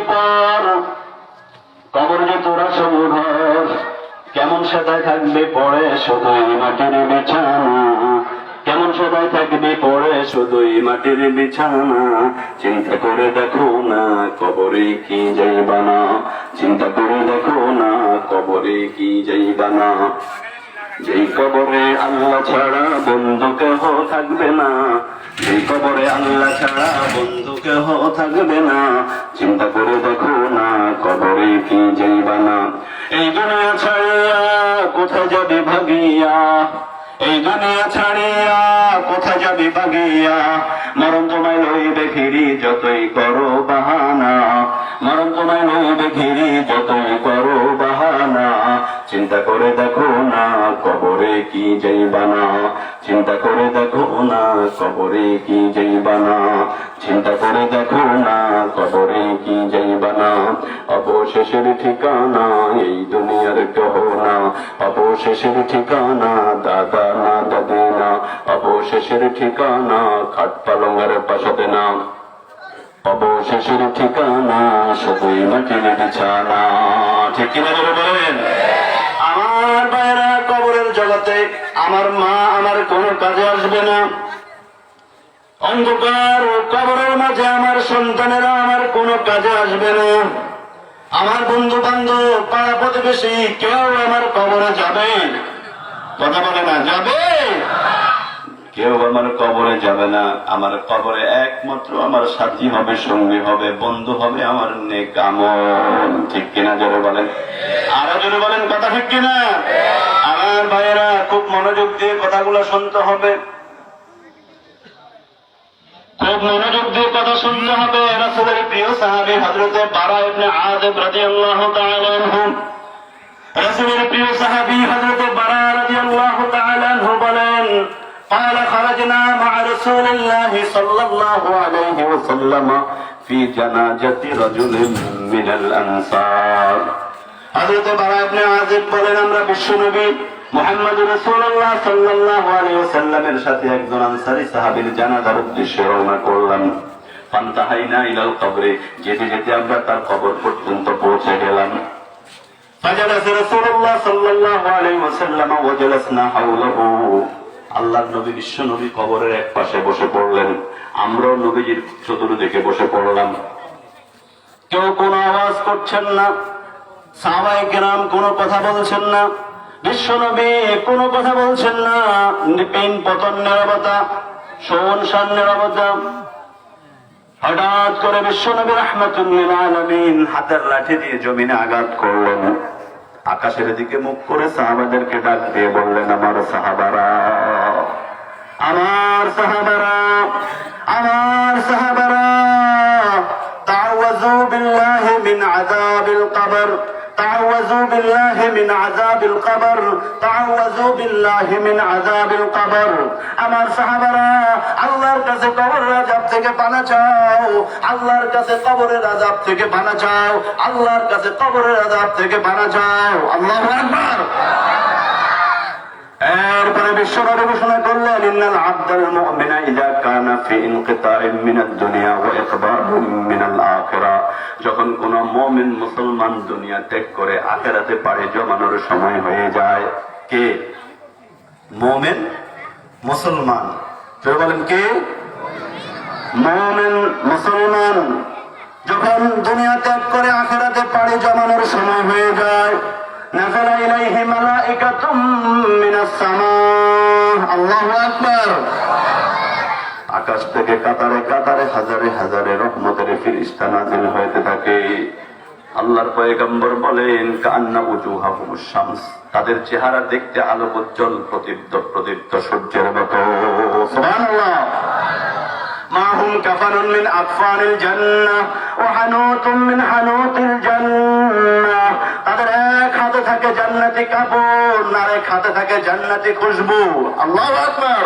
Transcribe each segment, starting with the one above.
পর কবর যে তোরা ঘর, কেমন সেটাই থাকবে পড়ে শুধুই মাটির বিছানা, কেমন সেটাই থাকবে পড়ে শুধুই মাটির বিছানা। চিন্তা করে দেখো না কবরে কি যাইবা না, চিন্তা করে দেখো না কবরে কি যাইবা না। যেই কবরে আল্লাহ ছাড়া বন্ধু কেহ থাকবে না, যেই কবরে আল্লাহ ছাড়া বন্ধু কেহ থাকবে না। চিন্তা করে দেখো না কবরে কি যাইবা না। এই দুনিয়া ছাড়িয়া কোথায় যাবে ভাগিয়া, এই দুনিয়া ছাড়িয়া কোথায় যাবে ভাগিয়া। মরণ তোমায় লইবে ঘিরি যতই করো বাহানা, মরণ তোমায় লইবে ঘিরি যতই করো বাহানা। চিন্তা করে দেখো না কবরে কি যাইবা না, চিন্তা করে দেখো না কবরে কি যাইবা না, চিন্তা করে দেখো না কবরে কি যাইবা না। অবশেষের ঠিকানা এই দুনিয়ার কেহ না, অবশেষের ঠিকানা দাদা না দাদি না, অবশেষের ঠিকানা খাট পালঙ্গের পাশাতে না, অবশেষের ঠিকানা শুধুই মাটির বিছানা। ঠিক কিনা বলেন? আমার ভাইরা, কবরের জগতে আমার মা আমার কোনো কাজে আসবে না। অন্ধকার কবরের মাঝে আমার সন্তানেরা আমার কোনো কাজে আসবে না। আমার বন্ধু বান্ধব পাড়া প্রতিবেশী কেউ আমার কবরে যাবে? কথা বলে না, যাবে? কেউ আমার কবরে যাবে না। আমার কবরে একমাত্র আমার সাথী হবে, সঙ্গী হবে, বন্ধু হবে আমার নেক আমল। ঠিক কিনা জোরে বলেন, আরো জোরে বলেন, কথা ঠিক কিনা? আমার ভাইয়েরা খুব মনোযোগ দিয়ে কথাগুলো শুনতে হবে, খুব মনোযোগ দিয়ে কথা শুনতে হবে। রাসূলের প্রিয় সাহাবী হযরতে বারা ইবনে আযিব রাদিয়াল্লাহু তাআলা আনহু, রাসূলের প্রিয় সাহাবী হযরতে বারা রাদিয়াল্লাহু তাআলা আনহু বলেন, قال خرجنا مع رسول الله صلى الله عليه وسلم في جنازة رجل من الأنصار। হযরতে বারা ইবনে আযিব বলেন, আমরা বিশ্বনবী মুহাম্মদ রাসূলুল্লাহ সাল্লাল্লাহু আলাইহি ওয়াসাল্লামের সাথে একজন আনসারী সাহাবীর জানাজার উদ্দেশ্যে রওনা করলাম। ফান্তাহাইনা ইলাল কবরে, যেতে যেতে আমরা তার কবর পর্যন্ত পৌঁছে গেলাম। ফাজালাসা রাসূলুল্লাহ সাল্লাল্লাহু আলাইহি ওয়াসাল্লাম ওয়া জালাসনা হাওলাহু। আল্লাহর নবী বিশ্ব নবী কবরের এক পাশে বসে পড়লেন, আমরাও নবীজির চতুর্দিকে বসে পড়লাম। কেউ কোনো আওয়াজ করছেন না, সাহাবায়ে কেরাম কোনো কথা বলছেন না, বিশ্ব নবী কোনো কথা বলছেন না। নিপিন পতন নীরবতা, শুনশান নীরবতা। হঠাৎ করে বিশ্ব নবী রাহমাতুল লিল আলামিন হাতের লাঠি দিয়ে জমিনে আঘাত করলেন। আকাশের দিকে মুখ করে সাহাবাদেরকে ডাক দিয়ে বললেন, আমার সাহাবারা, আমার সাহাবারা, আমার সাহাবারা, তাআওয়াযু বিল্লাহি মিন আযাবিল কবর, তাআওয়াযু বিল্লাহি মিন আযাবিল কবর, তাআওয়াযু বিল্লাহি মিন আযাবিল কবর। আমার সাহাবারা, আল্লাহর কাছে কবরের আযাব থেকে পানা চাও, আল্লাহর কাছে কবরের আযাব থেকে পানা চাও, আল্লাহর কাছে কবরের আযাব থেকে পানা চাও। আল্লাহু আকবার। এরপরে বিশ্বনবী ঘোষণা করলেন, ইন্নাল আবদাল মুমিনা ইযা কানা ফি ইনকিতাইন মিনাদ দুনিয়া ওয়া ইকবালিন মিনাল আখিরাহ। যখন কোন মুমিন মুসলমান দুনিয়া ত্যাগ করে আখিরাতে পাড়ি জমানোর সময় হয়ে যায়। কে? মুমিন মুসলমান। তো বলেন কে? মুমিন মুসলমান যখন দুনিয়া ত্যাগ করে আখিরাতে পাড়ি জমানোর সময় হয়ে যায়, নাযালা ইলাইহি মালাইকাতুম মিনাস সামা। আল্লাহু আকবার। আকাশ থেকে কাতারে কাতারে হাজারে হাজারে রহমতের ফেরেশতা নাযিল হতে থাকে। আল্লাহর পয়গম্বর বলেন, কান্না উজুহাহুমুশ শামস, তাদের চেহারা দেখতে আলোকোজ্জ্বল প্রদীপ্ত প্রদীপ্ত সূর্যের মতো। সুবহানাল্লাহ। মাহুম কাফানুন মিন আকফানিল জান্নাহ ওয়া হানুতুম মিন হানুতিল জান্নাহ। তাদের এক হাতে থাকে জান্নাতি কাপড়, আর এক হাতে থাকে জান্নাতি খুশবু। আল্লাহু আকবার।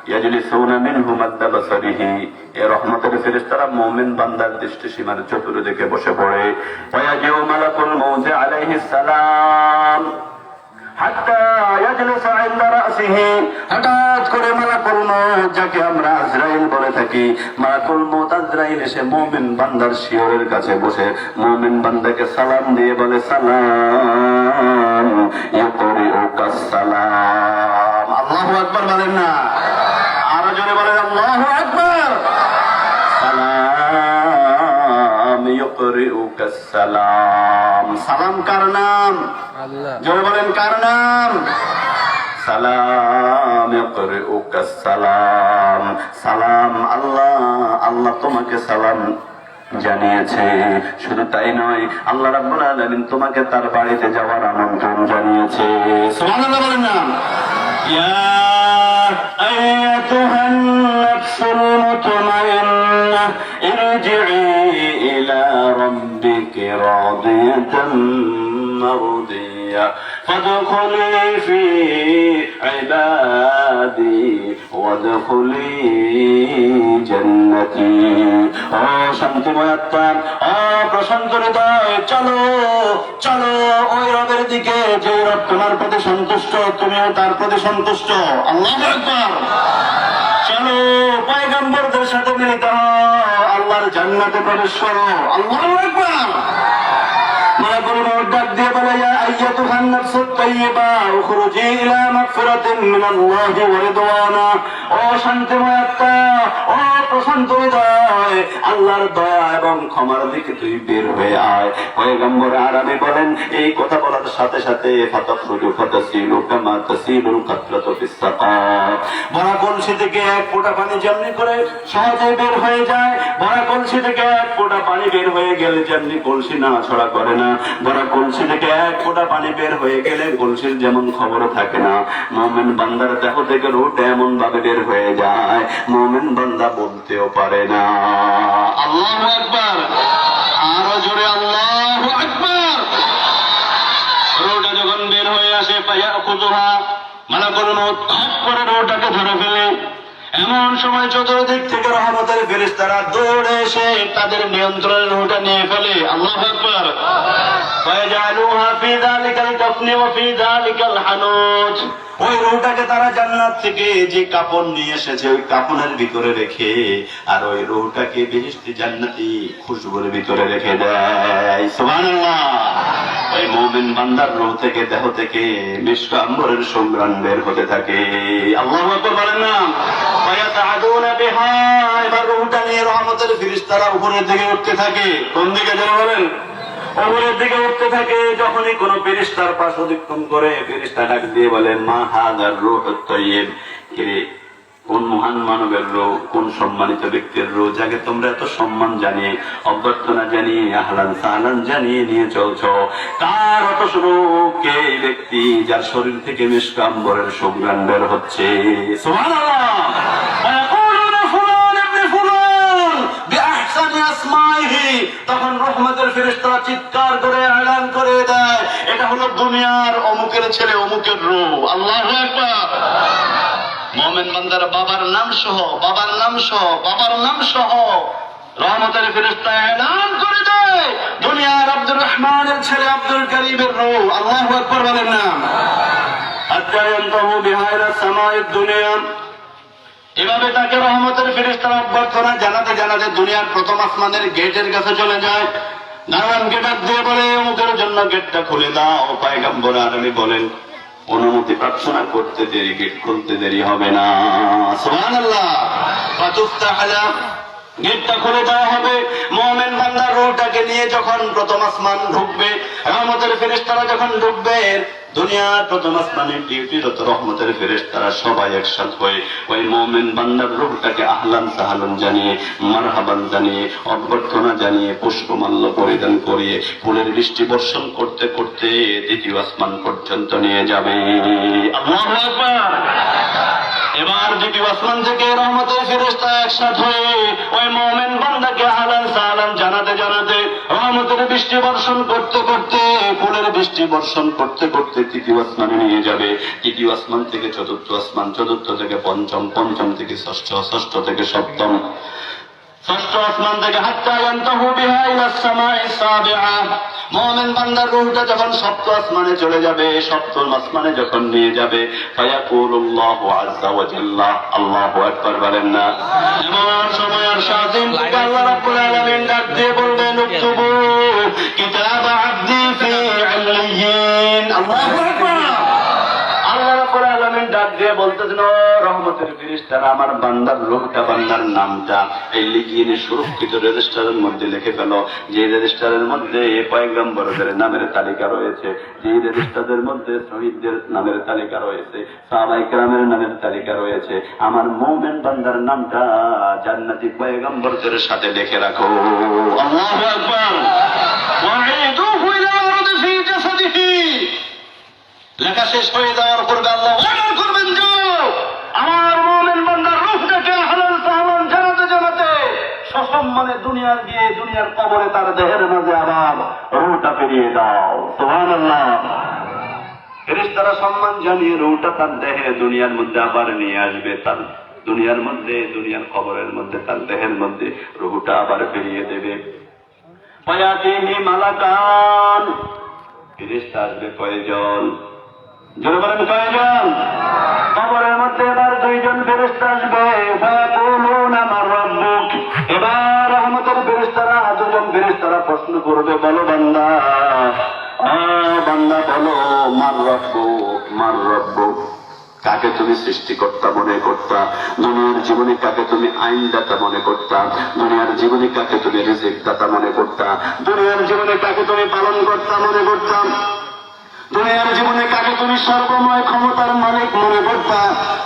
ইয়াজলিসুনা মিনহু মাদ্দা বাসারিহি, এর রহমতের ফেরেশতারা মুমিন বান্দার দৃষ্টি সীমার চতুর্দিকে বসে পড়ে। ওয়া ইয়াজিউ মালাকুল মউত আলাইহিস সালাম, হাত্তা ইয়াজলিসা ইনদা রাসিহি, হঠাৎ করে মালাকুল মউত, যাকে আমরা আজরাইল বলে থাকি, মালাকুল মউত আজরাইল এসে মুমিন বান্দার শিয়রের কাছে বসে মুমিন বান্দাকে সালাম দিয়ে বলে, সালাম ইউকরিউকা সালাম। আল্লাহু আকবার বলেন না, আরো জোরে বলেন আল্লাহু আকবার। সালাম ইউকরিউকা সালাম। সালাম কার নাম? আল্লাহ। জোরে বলেন কার নাম? সালাম ইউকরিউকা সালাম। সালাম আল্লাহ, আল্লাহ তোমাকে সালাম জানিয়েছে। শুধু তাই নয়, আল্লাহ রাব্বুল আলামিন তোমাকে তার বাড়িতে যাওয়ার আমন্ত্রণ জানিয়েছে। সুবহানাল্লাহ বলেন না। ইয়া আইয়াতুহান নাফসুল মুতমাইন্নাহ ইরজিই ইলা রাব্বিকি রাদিয়াতাম মারদিয়া ফাদখুলি ফি ইবাদি ওয়াদখুলি জান্নাতি। ও শান্তিময় আত্মা, ও প্রশান্ত হৃদয়, চলো চলো ওই রবের দিকে যে রব তোমার প্রতি সন্তুষ্ট, তুমিও তার প্রতি সন্তুষ্ট। আল্লাহু আকবার। চলো পয়গম্বরদের সাথে মিলিত হও, আল্লাহর জান্নাতে প্রবেশ করো। আল্লাহু আকবার। মালাকুল মউত ডাক দিয়ে বলে, ইয়া আইয়াতুহান নাফসুত তাইয়্যিবা উখরুজি ইলা মাগফিরাতিন মিনাল্লাহি ওয়া রিদওয়ানা। ও শান্তিময় আত্মা, ও প্রশান্ত হৃদয়, আল্লাহর দয়া এবং ক্ষমার দিকে তুই বের হয়ে আয়। পয়গম্বর আরামে বলেন, এই কথা বলার সাথে সাথে ফাতাখরুজু ফাতাসিলু কামা তাসিলুল কাতরাতু ফিস সাকাত। ভরা কলসি থেকে এক ফোঁটা পানি যেমনি করে সহজে বের হয়ে যায়, ভরা কলসি থেকে এক ফোঁটা পানি বের হয়ে গেলে যেমনি কলসি না ছড়া করে না, ভরা কলসি থেকে এক ফোঁটা পানি বের হয়ে গেলে কলসির যেমন খবর থাকে না, মুমিন বান্দার দেহ থেকে রূহটা এমন ভাবে বের হয়ে যায় মুমিন বান্দা বলতেও পারে না। আল্লাহু আকবার। আরো জোরে আল্লাহু আকবার। রূহটা যখন বের হয়ে আসে, ফায়াখুযুহা, মালাকুল মউত খপ করে রূহটাকে ধরে ফেলে। এমন সময় চতুর্দিক থেকে রহমতের ফেরেশতারা দৌড়ে এসে তাদের নিয়ন্ত্রণের রূহটা নিয়ে ফেলে। আল্লাহু আকবার। ফায়াজালুহা ফি যালিকাল কাফনি ওয়া ফি যালিকাল হানুজ। ওই রূহটাকে তারা জান্নাত থেকে যে কাপড় নিয়ে এসেছে ওই কাপড়ের ভিতরে রেখে, আর ওই রূহটাকে বেহেশতি জান্নাতি খুশবুর ভিতরে রেখে দেয়। সুবহানাল্লাহ। ওই মুমিন বান্দার রূহ থেকে, দেহ থেকে মিশক আম্বরের সুঘ্রাণ বের হতে থাকে। আল্লাহু আকবার বলেন না। ওয়ায়াতাদুনা বিহা, এবার রূহটা নিয়ে রহমতের ফেরেশতারা উপরের দিকে উঠতে থাকে। কোন দিকে যেন বলেন? উপরের দিকে উঠতে থাকে। যখনই কোন ফেরেশতার পাশ অতিক্রম করে, ফেরেশতা ডাক দিয়ে বলে, মা হাযার রূহুত তাইয়্যিব। কিরে, কোন মহান মানবের রূহ, কোন সম্মানিত ব্যক্তির রূহ, যাকে তোমরা এত সম্মান জানিয়ে, অভ্যর্থনা জানিয়ে, আহলান সাহলান জানিয়ে নিয়ে চলছো? কার অত রূহ? কে ব্যক্তি যার শরীর থেকে মিশক আম্বরের সুঘ্রাণ বের হচ্ছে? সুবহানাল্লাহ। তখন রহমতের ফেরেশতারা চিৎকার করে এলান করে দেয়, এটা হলো দুনিয়ার অমুকের ছেলে, অমুকের রূহ। আল্লাহু আকবার। মুমিন বান্দার বাবার নাম সহ, বাবার নাম সহ, বাবার নাম সহ রহমতের ফেরেশতা এলান করে দেয়, দুনিয়ার আব্দুর রহমানের ছেলে আব্দুল করিমের রূহ। আল্লাহু আকবার বলেন না। হাত্তা ইয়ানতাহু বিহা ইলা সামাইদ দুনিয়া। এভাবে তাকে রহমতের ফেরেশতারা অভ্যর্থনা জানাতে জানাতে দুনিয়ার প্রথম আসমানের গেটের কাছে চলে যায়। দারোয়ান গেট দিয়ে বলে, অমুকের জন্য গেটটা খুলে দাও। পয়গম্বর আরবি বলেন, অনুমতি প্রার্থনা করতে দেরি, গেট খুলতে দেরি হবে না। সুবহানাল্লাহ। ফাতুফতাহ লাহ, গেটটা খুলে দেওয়া হবে। মুমিন বান্দার রূহটাকে নিয়ে যখন প্রথম আসমান ঢুকবে, রহমতের ফেরেশতারা যখন ঢুকবে, দুনিয়ার প্রথম আসমানের ডিউটিরত রহমতের ফেরেশতারা সবাই একসাথ হয়ে ওই মুমিন বান্দার রূহটাকে আহলান সাহলান জানিয়ে, মারহাবান জানিয়ে, অভ্যর্থনা জানিয়ে, পুষ্পমাল্য পরিধান করিয়ে ফুলের বৃষ্টি বর্ষণ করতে করতে দ্বিতীয় আসমান পর্যন্ত নিয়ে যাবে। আল্লাহু আকবার। এবার দ্বিতীয় আসমান থেকে রহমতের ফেরেশতা একসাথ হয়ে ওই মুমিন বান্দাকে আহলান সাহলান জানাতে জানাতে, রহমতের বৃষ্টি বর্ষণ করতে করতে, ফুলের বৃষ্টি বর্ষণ করতে করতে তৃতীয় আসমানে নিয়ে যাবে। তৃতীয় আসমান থেকে চতুর্থ আসমান, চতুর্থ থেকে পঞ্চম, পঞ্চম থেকে ষষ্ঠ, ষষ্ঠ থেকে সপ্তম, ষষ্ঠ আসমান থেকে হাত্তা ইয়ানতাহু বিহা ইলা সামাইস সাবিআ, মুমিন বান্দার রূহটা যখন সপ্ত আসমানে চলে যাবে, সপ্তম আসমানে যখন নিয়ে যাবে, ফায়াকুলুল্লাহু আযজা ওয়া জাল্লা, আল্লাহু আকবার বলেন না। এমন সময় আর শাযিন থেকে আল্লাহ রাব্বুল আলামিন ডাক দিয়ে বলবেন, উকতুবু কিতাব আবদি ফি ইল্লিয়িন। আল্লাহু আকবার। আল্লাহ রাব্বুল আলামিন ডাক দিয়ে বলতেছেন, ও রহমতের ফেরেশতারা, আমার বান্দার রূহটা, বান্দার নামটা এই লিখিয়ে সুরক্ষিত রেজিস্টারের মধ্যে লিখে ফেলো, যে রেজিস্টারের মধ্যে পয়গম্বরদের নামের তালিকা রয়েছে, যে রেজিস্টারের মধ্যে শহীদদের নামের তালিকা রয়েছে, সাহাবায়ে কেরামের নামের তালিকা রয়েছে, আমার মুমিন বান্দার নামটা জান্নাতি পয়গম্বরদের সাথে লিখে রাখো। আল্লাহু আকবার। ওয়াঈদুহু ইলা আরদি ফি জাসাদিহি। লেখা শেষ হয়ে যাওয়ার পূর্বে আল্লাহ ওয়াদা করবেন, যাও আমার মুমিন বান্দার রূহটাকে হালাল সালাম জানাতে জানাতে সসম্মানে দুনিয়ার গিয়ে দুনিয়ার কবরে তার দেহের মাঝে আবার রূহটা ফিরিয়ে দাও। সুবহানাল্লাহ। ফেরেশতারা সম্মান জানিয়ে রূহটা তার দেহে দুনিয়ার মধ্যে আবার নিয়ে আসবে, তার দুনিয়ার মধ্যে, দুনিয়ার কবরের মধ্যে, তার দেহের মধ্যে রূহটা আবার ফিরিয়ে দেবে। ফায়াতিহি মালাকান। ফেরেশতা আসবে কয়জন? জোরে বলেন কয়জন? কবরের মধ্যে এবার দুইজন ফেরেশতা আসবে। ফায়াকুলুনা মান রাব্বুক। এবার রহমতের ফেরেশতারা, দুজন ফেরেশতারা প্রশ্ন করবে, বলো বান্দা, বান্দা বলো, মান রাব্বুক, মান রাব্বুক। কাকে তুমি সৃষ্টিকর্তা মনে করতা? দুনিয়ার জীবনে কাকে তুমি আইনদাতা মনে করতা? দুনিয়ার জীবনে কাকে তুমি রিজিক দাতা মনে করতা? দুনিয়ার জীবনে কাকে তুমি পালন কর্তা মনে করতা? দুনিয়ার জীবনে কাকে তুমি সর্বময় ক্ষমতার মালিক মনে করতা?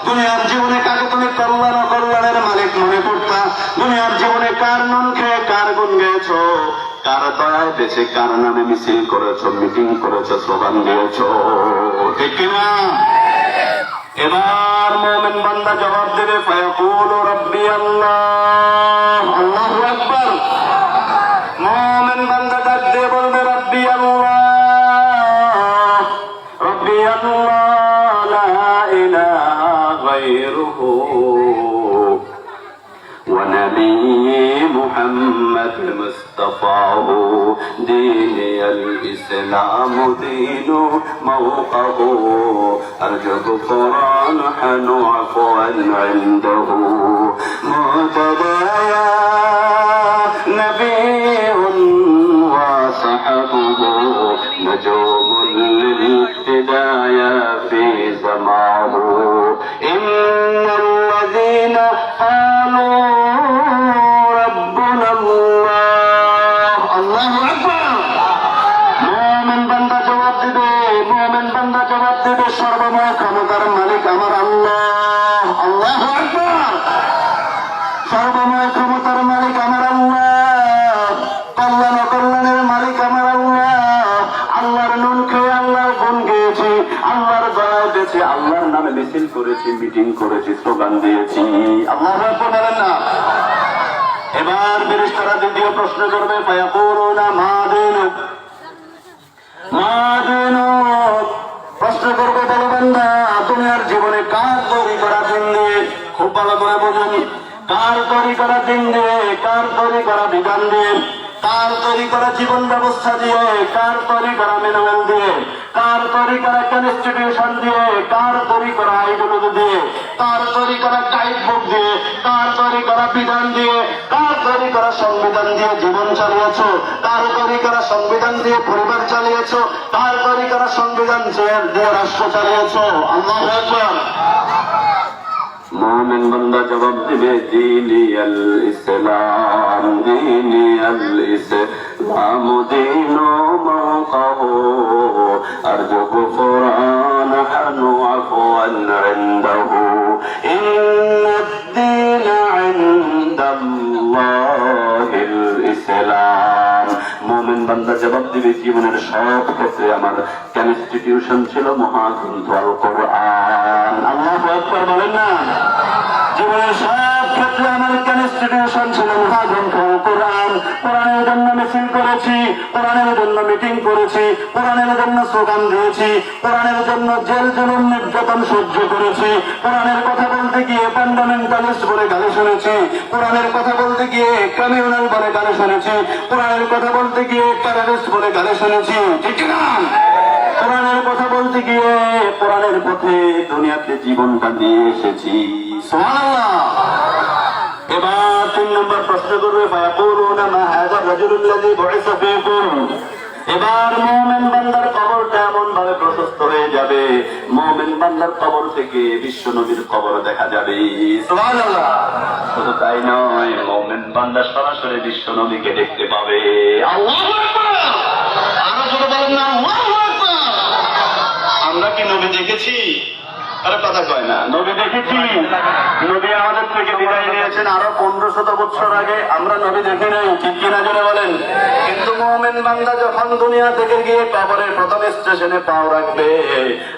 দুনিয়ার জীবনে কাকে তুমি কল্যাণ ও কল্যাণের মালিক মনে করতা? দুনিয়ার জীবনে কার নুন খেয়ে কার গুণ গেছ, কার দয়ায় বেঁচে কার নামে মিছিল করেছ, মিটিং করেছ, স্লোগান দিয়েছ, ঠিক কিনা? এবার মুমিন বান্দা জবাব দেবে, ফায়াকুলু রাব্বি আল্লাহ। আল্লাহু আকবার। মুমিন বান্দা ডাক দিয়ে বলবে, রাব্বি আল্লাহ, রাব্বি আল্লাহ, লা ইলাহা গায়রুহু ওয়া নবী মুহাম্মদ মুস্তাফাহু দীনিয়াল ইসলাম দীনু মাওকাহু আরজু কুরআন হানু আফওয়ান ইনদাহু মুতাবায়া নবিয়ুন ওয়া সাহাবুহু নজুমুল লিল হিদায়া ফি জামাহু ইন্নাল্লাযীনা ক্বালু সর্বময় ক্ষমতার মালিক আমার আল্লাহ। আল্লাহু আকবার। সর্বময় ক্ষমতার মালিক আমার আল্লাহ, কল্যাণ ও কল্যাণের মালিক আমার আল্লাহ। আল্লাহর নুন খেয়ে আল্লাহর গুণ গেয়েছি, আল্লাহর দয়া দিয়েছি, আল্লাহর নামে মিছিল করেছি, মিটিং করেছি, স্লোগান দিয়েছি। আল্লাহু আকবার বলেন না। এবার ফেরেশতারা দ্বিতীয় প্রশ্ন করবে, ফায়াকুলুনা মা দীনুক, মা দীনুক। প্রশ্ন করবে, বলো বান্দা, দুনিয়ার জীবনে কার তৈরি করা দিন দিয়ে, খুব ভালো করে বোঝেন, কার তৈরি করা দিন দিয়ে, কার তৈরি করা বিধান দিয়ে, কার তৈরি করা জীবন ব্যবস্থা দিয়ে, কার তৈরি করা ম্যানুয়াল দিয়ে, কার তৈরি করা কনস্টিটিউশন দিয়ে, কার তৈরি করা আইডিওলজি দিয়ে, কার তৈরি করা গাইড বুক দিয়ে, কার তৈরি করা বিধান দিয়ে, কার তৈরি করা সংবিধান দিয়ে জীবন চালিয়েছ, কার তৈরি করা সংবিধান দিয়ে পরিবার চালিয়েছ, কার তৈরি করা সংবিধান দিয়ে রাষ্ট্র চালিয়েছ। আল্লাহু আকবার। মুমিন বান্দা জবাব দিবে, দীনিয়াল ইসলাম, দীনিয়াল ইসলাম দীনু মাওকাহু আরজু কুরআন হানু আফওয়ান ইনদাহু ইন্নাদ-দীনা ইনদাল্লাহিল ইসলাম। মুমিন বান্দা জবাব দিবে, জীবনের সব ক্ষেত্রে আমার কনস্টিটিউশন ছিল মহাগ্রন্থ আল কোরআন। আল্লাহু আকবার বলেন না। জীবনের সব ক্ষেত্রে আমার কনস্টিটিউশন ছিল মহাগ্রন্থ আল কোরআন। কোরআনের জন্য মিছিল করেছি, কোরআনের জন্য মিটিং করেছি, কোরআনের জন্য স্লোগান দিয়েছি, কোরআনের জন্য জেল জুলুম নির্যাতন সহ্য করেছি, কোরআনের কথা বলতে গিয়ে ফান্ডামেন্টালিস্ট বলে গালি শুনেছি, কোরআনের কথা বলতে গিয়ে কমিউনাল বলে গালি শুনেছি, কোরআনের কথা বলতে গিয়ে টেররিস্ট বলে গালি শুনেছি, ঠিক না? কোরআনের কথা বলতে গিয়ে কোরআনের পথে দুনিয়াতে জীবনটা দিয়ে এসেছি। সুবহানাল্লাহ। এবার 3 নম্বর প্রশ্ন করবে, ফায়াকুলুনা মা হাযা রাজুলুল্লাযী বুইসা ফীকুম। এবার মুমিন বান্দার কবরটা এমন ভাবে প্রশস্ত হয়ে যাবে, মুমিন বান্দার কবর থেকে বিশ্ব নবীর কবর দেখা যাবে। সুবহানাল্লাহ। শুধু তাই নয়, মুমিন বান্দা সরাসরি বিশ্ব নবীকে দেখতে পাবে। আল্লাহু আকবার। আরো জোরে বলেন না, আল্লাহু আকবার। আমরা কি নবী দেখেছি? আরে কথা কয় না, নবী দেখেছি। নবী আমাদের থেকে বিদায় নিয়েছেন আরো 1500 বছর আগে, আমরা নবী দেখি নাই, ঠিক কিনা জোরে বলেন। কিন্তু মুমিন বান্দা যখন দুনিয়া থেকে গিয়ে কবরের প্রথম স্টেশনে পাও রাখবে,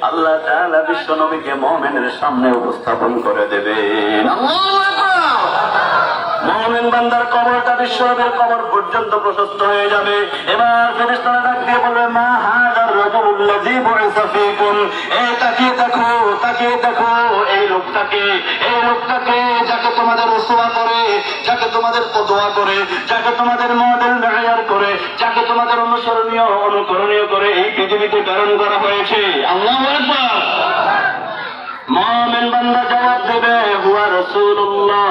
আল্লাহ তাআলা বিশ্ব নবীকে মুমিনের সামনে উপস্থাপন করে দেবে। আল্লাহু আকবার। মুমিন বান্দার কবরটা বিশ্ব নবীর কবর পর্যন্ত প্রশস্ত হয়ে যাবে। এবার ফেরেশতারা ডাক দিয়ে বলবে, মা হাযার রাজুলুল্লাযী বুইসা ফীকুম। এই তাকিয়ে দেখো, তাকিয়ে দেখো এই লোকটাকে, এই লোকটাকে যাকে তোমাদের রসুয়া করে, যাকে তোমাদের কদওয়া করে, যাকে তোমাদের মডেল মেয়ার করে, যাকে তোমাদের অনুসরণীয় অনুকরণীয় করে এই পৃথিবীতে প্রেরণ করা হয়েছে। আল্লাহু আকবার। মুমিন বান্দা জবাব দেবে, হুয়া রাসূলুল্লাহ।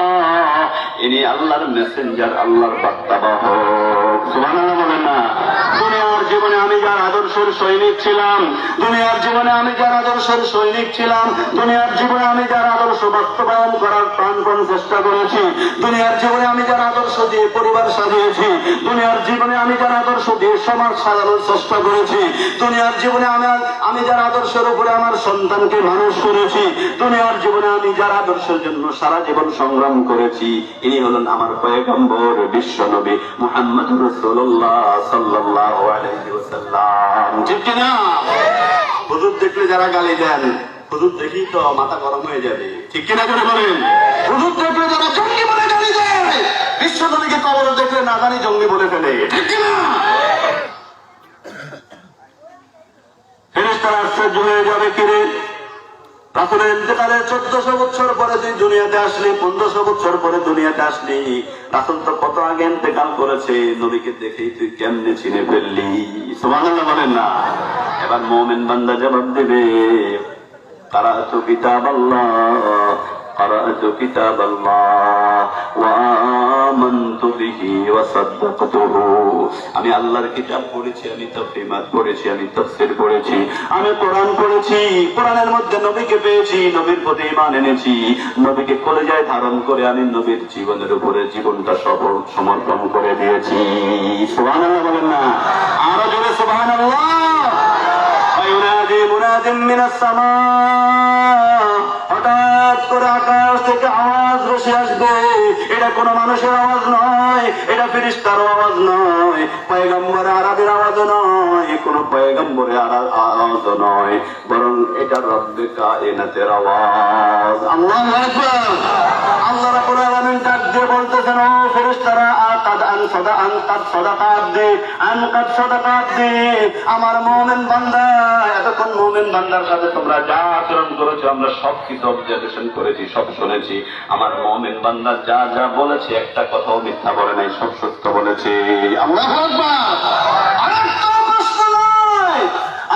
ইনি আল্লাহর মেসেঞ্জার, আল্লাহর বার্তাবাহক। সুবহানাল্লাহ বলেন না। দুনিয়ার জীবনে আমি যার আদর্শের সৈনিক ছিলাম, দুনিয়ার জীবনে আমি যার আদর্শের সৈনিক ছিলাম, দুনিয়ার জীবনে আমি যার আদর্শ বাস্তবায়ন করার প্রাণপণ চেষ্টা করেছি, দুনিয়ার জীবনে আমি যার আদর্শ দিয়ে পরিবার সাজিয়েছি, দুনিয়ার জীবনে আমি যার আদর্শ দিয়ে সমাজ সাজানোর চেষ্টা করেছি, দুনিয়ার জীবনে আমি যার আদর্শের উপরে আমার সন্তানকে মানুষ করেছি, দুনিয়ার জীবনে আমি যার আদর্শের জন্য সারা জীবন সংগ্রাম করেছি, ইনি হলেন আমার পয়গম্বর বিশ্ব নবী মুহাম্মদুর রাসূলুল্লাহ সাল্লাল্লাহু আলাইহি ওয়াসাল্লাম। ঠিক কি না? হুজুর দেখলে যারা গালি দেন, হুজুর দেখি তো মাথা গরম হয়ে যাবে, ঠিক কিনা করে বলেন। হুজুর দেখলে যারা জঙ্গি বলে গালি দেয়, বিশ্ব নবীকে কবর দেখলে না জানি জঙ্গি বলে ফেলে, ঠিক কিনা? ফেরেশতারা আশ্চর্য হয়ে যাবে, কিরে রাসূলের ইন্তেকালের 1400 বছর পরে তুই দুনিয়াতে আসলি, 1500 বছর পরে দুনিয়াতে আসলি, রাসূল তো কত আগে ইন্তেকাল করেছে, নবীকে দেখেই তুই কেমনে চিনে ফেললি? সুবহানাল্লাহ বলেন না। এবার মুমিন বান্দা জবাব দেবে, قرأت كتاب الله قرأت كتاب الله وآمنت به وصدقته। আমি আল্লাহর কিতাব পড়েছি, আমি তাফসীর পড়েছি, আমি তাফসীর পড়েছি, আমি কোরআন পড়েছি, কোরআনের মধ্যে নবীকে পেয়েছি, নবীর প্রতি ঈমান এনেছি, নবীকে কলিজায় ধারণ করে আমি নবীর জীবনের উপরে জীবনটা সমর্পণ করে দিয়েছি। সুবহানাল্লাহ বলেন না, আরো জোরে সুবহানাল্লাহ। হঠাৎ করে আকাশ থেকে আওয়াজ ভেসে আসবে, এটা কোন মানুষের আওয়াজ নয়, এটা ফেরেশতার আওয়াজ নয়, পয়গম্বরের আরবের আওয়াজ নয়, কোন পয়গম্বরের আওয়াজ নয়, বরং এটা রব্বে কায়নাতের আওয়াজ। আল্লাহু আকবার। আল্লাহ রাব্বুল আলামিন ডাক দিয়ে বলতেছেন, ও ফেরেশতারা, আমার মুমিন বান্দা, এতক্ষণ মুমিন বান্দার সাথে তোমরা যা আচরণ করেছো আমরা সব কিছু অবজারভেশন করেছি, সব শুনেছি। আমার মুমিন বান্দা যা যা বলেছে একটা কথাও মিথ্যা বলে নাই, সব সত্য বলেছে। আল্লাহু আকবার। আরেকটা প্রশ্ন নয়,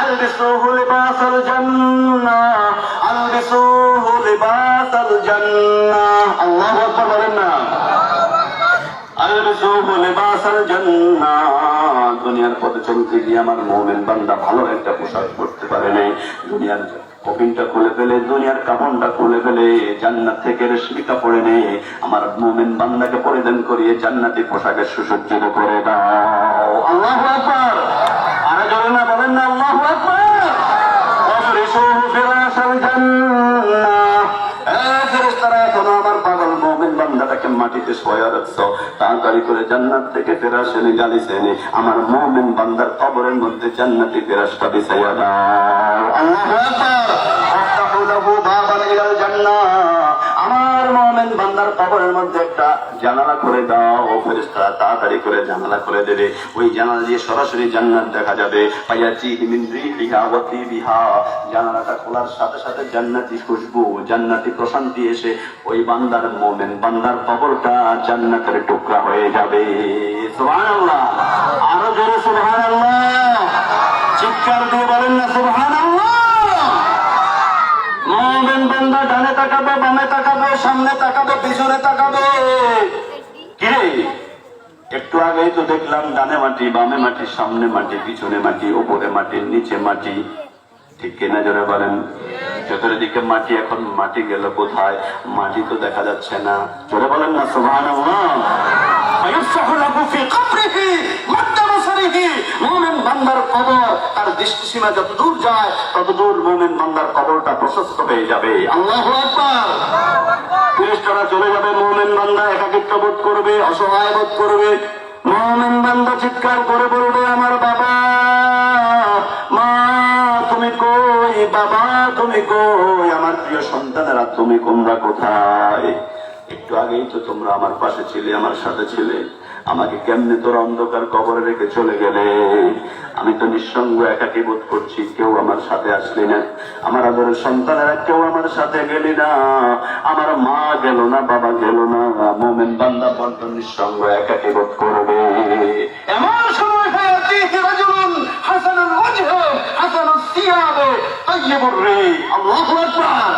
আলবিসুহু লিবাসাল জান্নাহ, আলবিসুহু লিবাসাল জান্নাহ। আল্লাহু আকবার বলেন না। দুনিয়ার পথে চলতে গিয়ে আমার মুমিন বান্দা ভালো একটা পোশাক পরতে পারে নাই, দুনিয়ার কফিনটা খুলে ফেলে, দুনিয়ার কাফনটা খুলে ফেলে জান্নাত থেকে রেশমি কাপড়ে নেই আমার মুমিন বান্দাকে পরিধান করিয়ে জান্নাতি পোশাকের সুসজ্জিত করে দাও। আল্লাহু আকবার। আর জোরে না বলেন না আল্লাহু আকবার। ওয়াফরিশুহু ফিরাশাল জান্নাহ। ফেরেশতারা এখনো আমার পাগল মুমিন বান্দাটাকে মাটিতে শোয়া রাখছো, তাড়াতাড়ি করে জান্নাত থেকে ফেরাশ এনে গালিছে এনে আমার মুমিন বান্দার কবরের মধ্যে জান্নাতি ফেরাশটা বিছাইয়া দাও। আল্লাহু আকবার। আফতাহু লাহু বাবান ইলাল জান্নাহ। আমার মুমিন বান্দার কবরের মধ্যে একটা জানালা করে দাও, ফেরেশতারা তাড়াতাড়ি করে জানালা করে দেবে। ওই জানালা দিয়ে সরাসরি জান্নাত দেখা যাবে। ফায়াতিহি মিন রিহিহা ওয়া তিবিহা, জানালাটা খোলার সাথে সাথে জান্নাতি খুশবু, জান্নাতি প্রশান্তি এসে ওই বান্দার মুমিন বান্দার কবরটা জান্নাতের টুকরা হয়ে যাবে। সুবহানাল্লাহ, আরো জোরে সুবহানাল্লাহ, চিৎকার দিয়ে বলেন না সুবহানাল্লাহ। মুমিন বান্দা ডানে তাকাবে, বামে তাকাবে, সামনে তাকাবে, পিছনে তাকাবে। কি রে, একটু আগেই তো দেখলাম ডানে মাটি, বামে মাটি, সামনে মাটি, পিছনে মাটি, উপরে মাটি, নিচে মাটি। ঠিক কিনা জোরে বলেন? চতুর্দিকে মাটি, এখন মাটি গেল কোথায়? মাটি তো দেখা যাচ্ছে না। জোরে বলেন না সুবহানাল্লাহ। মুমিন বান্দার কবর, তার দৃষ্টিসীমা যত দূর যায় তত দূর মুমিন বান্দার কবরটা প্রশস্ত হয়ে যাবে। আল্লাহু আকবার। ফেরেশতারা চলে যাবে, মুমিন বান্দা একাকিত্ব বোধ করবে, অসহায় বোধ করবে। মুমিন বান্দা চিৎকার করে বলবে, আমার বাবা, মা তুমি কই? বাবা তুমি কই? আমার প্রিয় সন্তানেরা তুমি তোমরা কোথায়? একটু আগেই তো তোমরা আমার পাশে ছিলে, আমার সাথে ছিলে, আমাকে কেমনে তোর অন্ধকার কবরে রেখে চলে গেলে? আমি তো নিঃসঙ্গ একাকী বোধ করছি, কেউ আমার সাথে আসলি না। আমার আদরের সন্তানেরা কেউ আমার সাথে গেলি না, আমার মা গেল না, বাবা গেল না। মুমিন বান্দা বড্ড নিঃসঙ্গ একাকী বোধ করবে। এমন সময় ফায়াতিহি রাজুলুন হাসানুল ওয়াজহ হাসানুস সিয়াব তাইয়্যিবুর রিহ। আল্লাহু আকবার।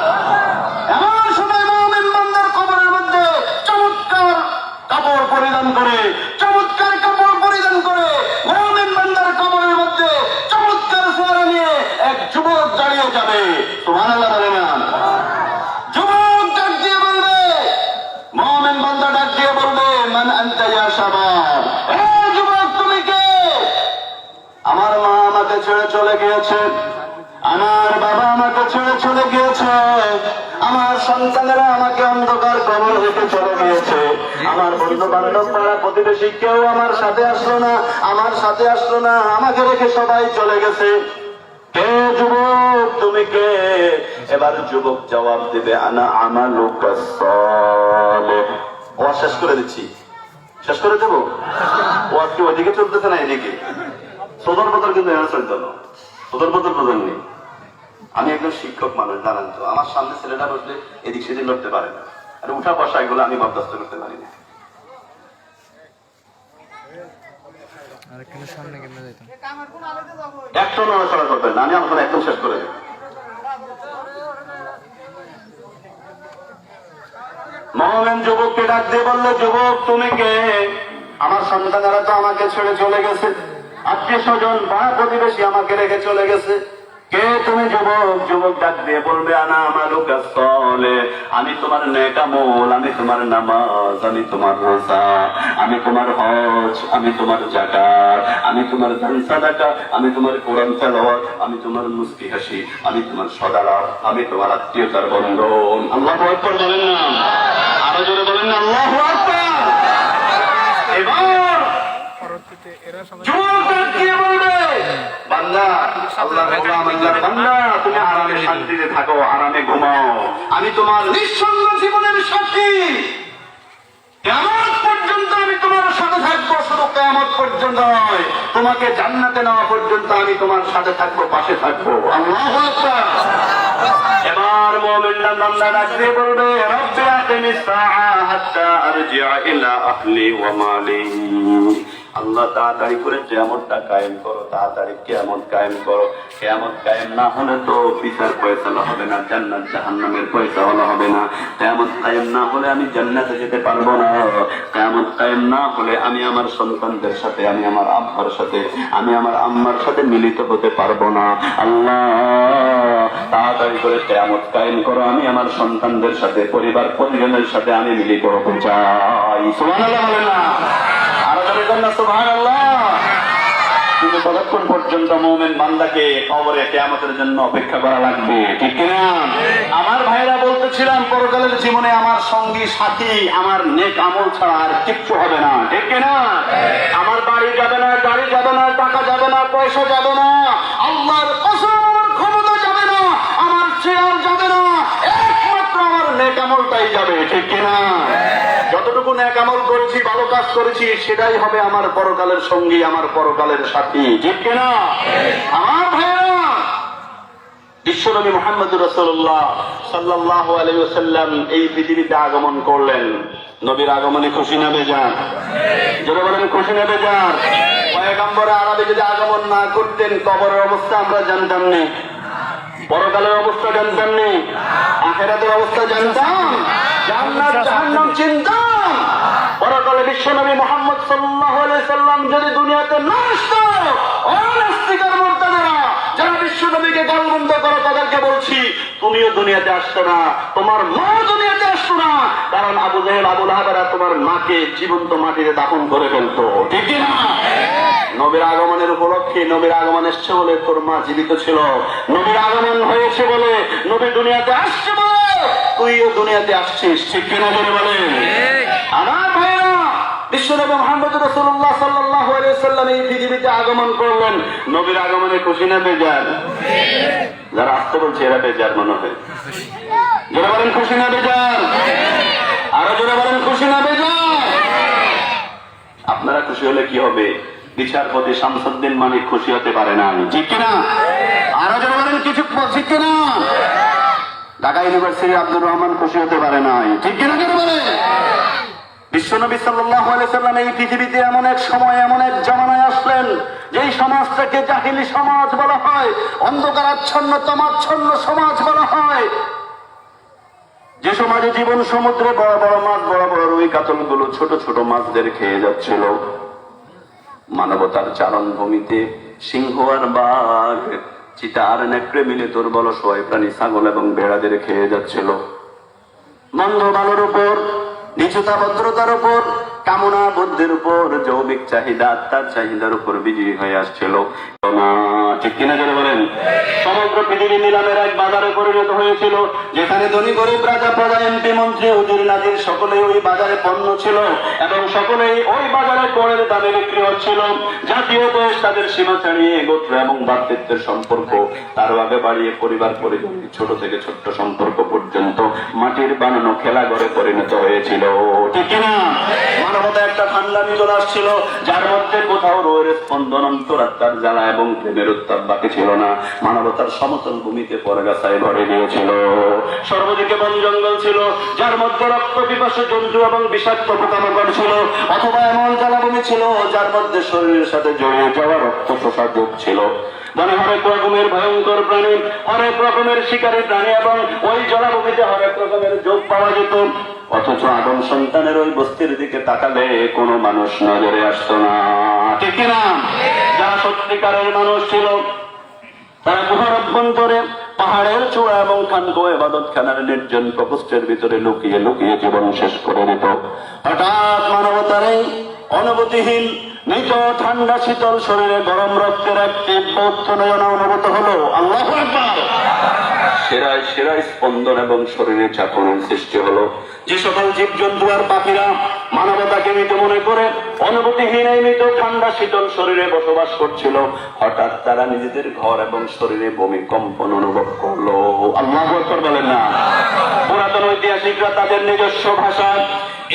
এমন সময় মুমিন বান্দার কবরের মধ্যে চমৎকার কাপড় পরিধান করে, চমৎকার কাপড় পরিধান করে মুমিন বান্দার কবরের মধ্যে চমৎকার চেহারা নিয়ে এক যুবক দাঁড়িয়ে যাবে। সুবহানাল্লাহ বলেন না? যুবক ডাক দিয়ে বলবে, মুমিন বান্দা ডাক দিয়ে বলবে, মান আনতা ইয়া শাবাব, হে যুবক তুমি কে? আমার মা আমাকে ছেড়ে চলে গিয়েছে, আমার বাবা আমাকে ছেড়ে চলে গিয়েছে, আমার সন্তানেরা আমাকে অন্ধকার কবর রেখে চলে গিয়েছে, আমার বন্ধু বান্ধব পাড়া প্রতিবেশী কেউ আমার সাথে আসলো না, আমার সাথে আসলো না, আমাকে রেখে সবাই চলে গেছে। কে যুবক তুমি কে? এবার যুবক জবাব দিবে, আনা আমালুকা সালেহ। ওয়াজ শেষ করে দিচ্ছি, শেষ করে দেবো। ওয়াজ কি ওইদিকে চলতেছে না এদিকে? সদর বদল কিন্তু এরা চলতো না, সদর বদল বদল নেই। আমি একজন শিক্ষক মানুষ, জানেন তো, আমার সামনে ছেলেটা বসলে এদিক সেদিক লড়তে পারে না, আর উঠা বসা এগুলো আমি বরদাস্ত করতে পারি না। একটু নড়াচড়া করবেন না, আমি আপনার একদম শেষ করে দেব। মুমিন যুবককে ডাক দিয়ে বললো, যুবক তুমি কে? আমার সন্তানেরা তো আমাকে ছেড়ে চলে গেছে, আত্মীয় স্বজন বা প্রতিবেশী আমাকে রেখে চলে গেছে। কে তুমি যুবক? যুবক ডাক দিয়ে বলবে, আনা আমালুকা সালেহ, আমি তোমার নেক আমল, আমি তোমার নামাজ, আমি তোমার রোজা, আমি তোমার হজ, আমি তোমার যাকাত, আমি তোমার দান সাদাকা, আমি তোমার কোরআন তেলাওয়াত, আমি তোমার মুস্কি হাসি, আমি তোমার সদালাপ, আমি তোমার আত্মীয়তার বন্ধন। আল্লাহু আকবার বলেন না? আরো জোরে বলেন না আল্লাহু আকবার। এবার তুমি আরামে শান্তিতে থাকো, আরামে ঘুমাও, আমি তোমার নিঃসঙ্গ জীবনের সাথী, কিয়ামত পর্যন্ত আমি তোমার সাথে থাকবো। শুধু কিয়ামত পর্যন্ত নয়, তোমাকে জান্নাতে নেওয়া পর্যন্ত আমি তোমার সাথে থাকবো, পাশে থাকবো। আল্লাহু আকবার। এবার মুমিন বান্দা ডাক দিয়ে বলবে, রব্বি আকিমিস সাআ হাত্তা আরজিআ ইলা আহলি ওয়া মালি। আল্লাহ তাড়াতাড়ি করে কিয়ামতটা কায়েম করো, তাড়াতাড়ি কিয়ামত কায়েম করো। কিয়ামত কায়েম না হলে তো বিচার ফয়সালা হবে না, জান্নাত জাহান্নামের ফয়সালা হবে না। কিয়ামত কায়েম না হলে আমি জান্নাতে যেতে পারবো না। কিয়ামত কায়েম না হলে আমি আমার সন্তানদের সাথে, আমি আমার আব্বার সাথে, আমি আমার আম্মার সাথে মিলিত হতে পারবো না। আল্লাহ তাড়াতাড়ি করে কিয়ামত কায়েম করো, আমি আমার সন্তানদের সাথে, পরিবার পরিজনের সাথে আমি মিলিত হতে চাই। সুবহানাল্লাহ বলেন না? সুবহানাল্লাহ। কিন্তু ততক্ষণ পর্যন্ত মুমিন বান্দাকে কবরে কিয়ামতের জন্য অপেক্ষা করা লাগবে, ঠিক কিনা? আমার ভাইরা বলতেছিলাম, পরকালের জীবনে আমার সঙ্গী সাথী আমার নেক আমল ছাড়া আর কিচ্ছু হবে না, ঠিক কিনা? আমার বাড়ি যাবে না, গাড়ি যাবে না, টাকা যাবে না, পয়সা যাবে না, আল্লাহর কসম আমার ক্ষমতা যাবে না, আমার চেয়ার যাবে না, একমাত্র আমার নেক আমলটাই যাবে, ঠিক কিনা? যতটুকু নেক আমল করেছি, ভালো কাজ করেছি, সেটাই হবে আমার পরকালের সঙ্গী, আমার পরকালের সাথী, ঠিক কিনা? আমার ভাইরা, বিশ্বনবী মুহাম্মদুর রাসূলুল্লাহ সাল্লাল্লাহু আলাইহি ওয়াসাল্লাম এই পৃথিবীতে আগমন করলেন। নবীর আগমনে খুশি না বেজার? যারা বলেন খুশি না বেজার? পয়গম্বর আরবে যদি আগমন না করতেন, কবরের অবস্থা আমরা জানতাম না, পরকালের অবস্থা জানতাম না, আখিরাতের অবস্থা জানতাম, জান্নাত জাহান্নাম চিনতাম। পরকালে বিশ্বনবী মুহাম্মদ সাল্লাল্লাহু আলাইহি সাল্লাম যদি দুনিয়াতে না আসতো, অনাস্তিকের মুরতাদরা যারা বিশ্বনবীকে গালমন্দ করো, তাদেরকে বলছি তুমিও দুনিয়াতে আসতো না, তোমার মা দুনিয়াতে আসতো না, কারণ আবু জাহেল আবু লাহাবেরা তোমার মাকে জীবন্ত মাটিতে দাফন করে ফেলতো, ঠিক না? নবীর আগমনের উপলক্ষে, নবীর আগমন এসছে বলে তোর মা জীবিত ছিল, নবীর আগমন হয়েছে বলে, নবী দুনিয়াতে আসছে বলে তুইও দুনিয়াতে আসছিস, ঠিক কিনা বলে বলেন? আমার ভাইরা, বিশ্বনবী মুহাম্মদ রাসূলুল্লাহ সাল্লাল্লাহু আলাইহি ওয়াসাল্লাম এই পৃথিবীতে আগমন করলেন। নবীর আগমনে খুশি না বেজার? যারা আসতে বলছে এরা বেজার মনে হয়। যারা বলেন খুশি না বেজার? আরো যারা বলেন খুশি না বেজার? আপনারা খুশি হলে কি হবে? বিচারপতি শামসুদ্দিন মানিক খুশি হতে পারে না, ঠিক কিনা? আরো যারা বলেন কিছু ঠিক কিনা? ঢাকা ইউনিভার্সিটি আব্দুর রহমান খুশি হতে পারে না, ঠিক কিনা? যারা বলে বিশ্বনবী সাল্লাল্লাহু আলাইহি সাল্লাম এই পৃথিবীতে এমন এক সময়, এমন এক জামানায় আসলেন, যেই সমাজটাকে জাহিলি সমাজ বলা হয়, অন্ধকারাচ্ছন্ন তমাচ্ছন্ন সমাজ বলা হয়, যে সমাজে জীবন সমুদ্রে বড় বড় মাছ, বড় বড় রুই কাতলগুলো ছোট ছোট মাছদের খেয়ে যাচ্ছিল। মানবতার চারণ ভূমিতে সিংহ আর বাঘ, চিতা আর নেকড়ে মিলে দুর্বল অসহায় প্রাণী ছাগল এবং ভেড়াদের খেয়ে যাচ্ছিল। মন্দ ভালোর উপর, নিচুতা ভদ্রতার উপর, কামনা বুদ্ধির উপর, যৌবিক চাহিদা আত্মার চাহিদার উপর বিজয়ী হয়ে আসছিল, ঠিক কিনা যারা বলেন? সমগ্র পৃথিবী নিলামের এক বাজারে পরিণত হয়েছিল, যেখানে ধনী গরিব, রাজা প্রজা, এমপি মন্ত্রী, হুজুর নাজির সকলেই ওই বাজারে পণ্য ছিল এবং সকলেই ওই বাজারে করের দামে বিক্রি হচ্ছিল। জাতীয় দেশ তাদের সীমা ছাড়িয়ে গোত্র এবং ভ্রাতৃত্বের সম্পর্ক তারও আগে বাড়িয়ে পরিবার পরিজন, ছোট থেকে ছোট্ট সম্পর্ক পর্যন্ত মাটির বানানো খেলাঘরে পরিণত হয়েছিল, ঠিক কিনা? মানবতা একটা ঠান্ডা মিজল আসছিল, যার মধ্যে কোথাও রোয়ের স্পন্দন, অন্তরাত্মার জ্বালা এবং প্রেমের উত্তাপ বাকি ছিল না। মানবতার সমতল ভূমিতে পরগাছায় ভরে গিয়েছিল, সর্বদিকে বন জঙ্গল ছিল, যার মধ্যে রক্ত পিপাসু জন্তু এবং বিষাক্ত পোকামাকড় ছিল, অথবা এমন জলাভূমি ছিল যার মধ্যে শরীরের সাথে জড়িয়ে যাওয়া রক্ত শোষা যোগ ছিল। মানে হরেক রকমের ভয়ঙ্কর প্রাণী, হরেক রকমের শিকারী প্রাণী, এবং ওই জলাভূমিতে হরেক রকমের যোগ পাওয়া যেত। অথচ আদম সন্তানের ওই বস্তির দিকে তাকালে কোনো মানুষ নজরে আসতো না, ঠিক কিনা? যারা সত্যিকারের মানুষ ছিল তারা গুহার অভ্যন্তরে, পাহাড়ের চূড়া এবং খানকো ইবাদতখানার নির্জন প্রকোষ্ঠের ভিতরে লুকিয়ে লুকিয়ে জীবন শেষ করে দিত। হঠাৎ মানবতার এই অনুভূতিহীন, নিজ ঠান্ডা শীতল শরীরে গরম রক্তের এক তীব্র উত্তেজনা অনুভূত হলো। আল্লাহু আকবার! সেরায় সেরায় স্পন্দন এবং শরীরে চাপনের সৃষ্টি হলো। যে সকল জীবজন্তু আর পাখিরা মানবতাকে মৃত মনে করে অনুভূতিহীন এই মৃত ঠান্ডা শীতল শরীরে বসবাস করছিল, হঠাৎ তারা নিজেদের ঘর এবং শরীরে ভূমিকম্পন অনুভব করলো। আল্লাহু আকবার বলেন না? পুরাতন ঐতিহাসিকরা তাদের নিজস্ব ভাষা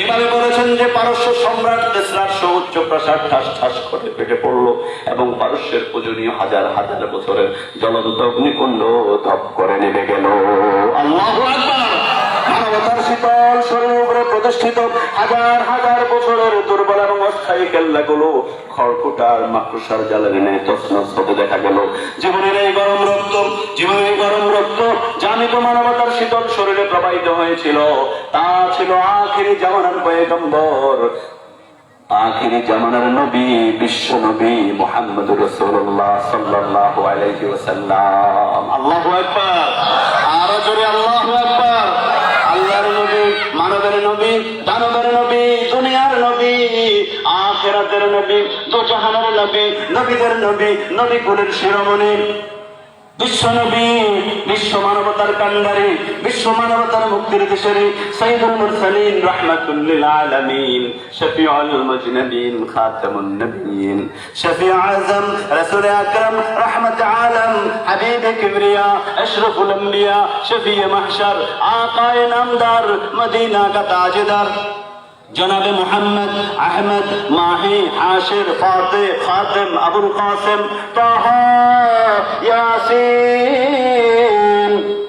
এভাবে বলেছেন যে পারস্য সম্রাট কেসরার সুউচ্চ প্রাসাদ ঠাস ঠাস করে ফেটে পড়লো এবং পারস্যের পূজনীয় হাজার হাজার বছরের জ্বলন্ত অগ্নিকুণ্ড ধপ করে নেমে গেল। আল্লাহু আকবার! মানবতার শীতল শরীরের উপরে প্রতিষ্ঠিত হাজার হাজার বছরের দুর্বল এবং অস্থায়ী কেল্লাগুলো খড়কুটার মাকড়সার জ্বালানি নেই তছনছ হতে দেখা গেল। জীবনের এই গরম রক্ত, জীবনের এই গরম রক্ত জানিত মানবতার শীতল শরীরে প্রবাহিত হয়েছিল, তা ছিল আখিরি জামানার পয়গম্বর, আখিরি জামানার নবী, বিশ্ব নবী মুহাম্মদুর রাসূলুল্লাহ সাল্লাল্লাহু আলাইহি ওয়াসাল্লাম। আল্লাহু আকবার! আরো জোরে আল্লাহু আকবার! আল্লাহর নবী, মানবের নবী, দানবের নবী, দুনিয়ার নবী, আখিরাতের নবী, দোজাহানের নবী, নবীদের নবী, নবী কুলের শিরোমণি। বিশ্ব নবী, বিশ্ব মানবতার কান্ডারি, বিশ্ব মানবতার মুক্তির দিশারি, সাইয়্যিদুল মুরসালিন রাহমাতুল লিল আলামিন, শফিউল মুজনাবিন, খাতামুন নবিয়্যিন, শফিউ আযম, রাসূল আকরাম, রাহমাত আলম, হাবিব কিবরিয়া, আশরাফুল আম্বিয়া, শফি মাহশর, আকায়ে নামদার, মদিনা কা তাজদার जनाब मोहम्मद अहमद माही हाशिर फाते खातिम अबुल कासिम ताहा यासीन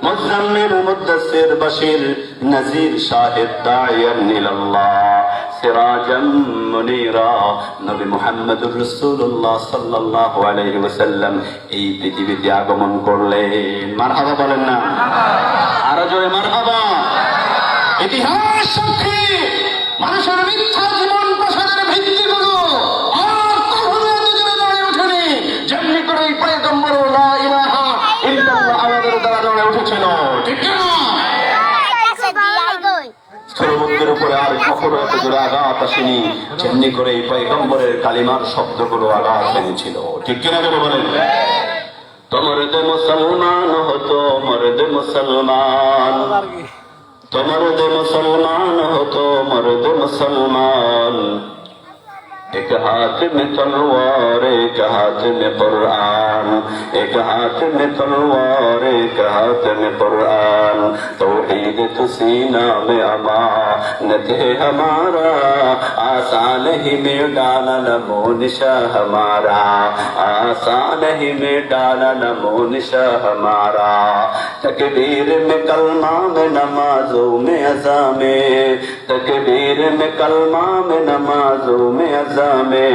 मुज़म्मिल मुद्दस्सिर बशीर नज़ीर शाहिद दाइयन इलल्लाह सिराजम मुनीरा नबी मुहम्मदुर রাসূলুল্লাহ সাল্লাল্লাহু আলাইহি ওয়াসাল্লাম এই পৃথিবীতে আগমন করলেন। মারহাবা বলেন না, আরো জোরে মারহাবা। ইতিহাস সাক্ষী মানুষের মিথ্যা জীবন প্রসাদের ভিত্তিগুলো আর কখনো এত জোরে দাঁড়িয়ে ওঠেনি যেমনি করে এই পয়গম্বর লা ইলাহা ইল্লাল্লাহ আমাদের দ্বারা দাঁড়িয়ে উঠেছিল, ঠিক না? স্থলবন্দের উপরে আর কখনো এত জোরে আঘাত আসেনি যেমনি করে এই পয়গম্বরের কালিমার শব্দগুলো আঘাত এনেছিল, ঠিক কিনা বলে বলেন? তো মর্দে মুসলমান হতো, মর্দে মুসলমান, तो मर्द मुसलमान हो तो मर्द मुसलमान, एक हाथ में तलवार एक हाथ में कुरान, एक हाथ में तलवार एक हाथ में कुरान, तौहीद तो सीना में अमानत है हमारा, आसान ही में डाला नमो निशा हमारा, आसान ही में डाला नमो निशा हमारा, तकबीर में कलमा में नमाजों में अज़ा में, तकबीर में कलमा में नमाजों में अज़ा में,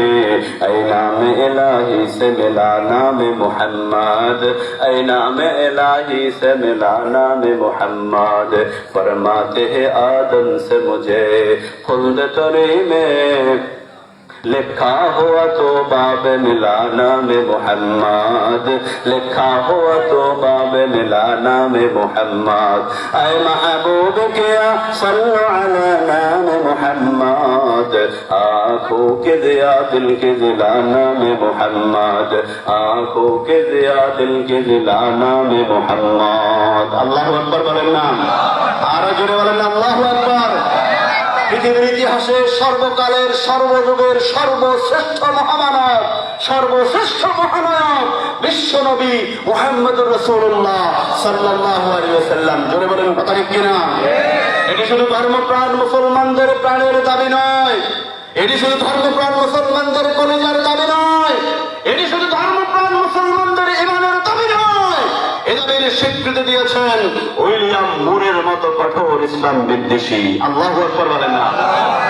ऐ नाम इलाही से मिला नाम मोहम्मद, ऐ नाम इलाही से मिला नाम मोहम्मद, फरमाते हैं आदम से मुझे खुल्द तरी में लिखा हुआ तो बाब मिला नाम मोहम्मद, लिखा हुआ तो बाब मिला नाम मोहम्मद, ऐ महबूब किया सल्लु अला नाम मोहम्मद, आंखों के दिया दिल के दिला नाम मोहम्मद, आंखों के दिया दिल के दिला नाम मोहम्मद। अल्लाहु अकबर बोलें ना, आरो जोरे बोलें ना, अल्लाहु अकबर। পৃথিবীর ইতিহাসে সর্বকালের সর্বযুগের সর্বশ্রেষ্ঠ মহামানব, সর্বশ্রেষ্ঠ মহানায়ক বিশ্বনবী মুহাম্মদুর রাসূলুল্লাহ সাল্লাল্লাহু আলাইহি ওয়াসাল্লাম। জোরে বলেন কথা ঠিক কিনা? এটি শুধু ধর্মপ্রাণ মুসলমানদের প্রাণের দাবি নয়, এটি শুধু ধর্মপ্রাণ মুসলমানদের কলিজার দাবি নয়, এটি শুধু ধর্মপ্রাণ মুসলমানদের ঈমানের দাবি নয়, এ দাবির স্বীকৃতি দিয়েছেন উইলিয়াম মুরের মতো কঠোর ইসলাম বিদ্বেষী। আল্লাহু আকবার বলেন না।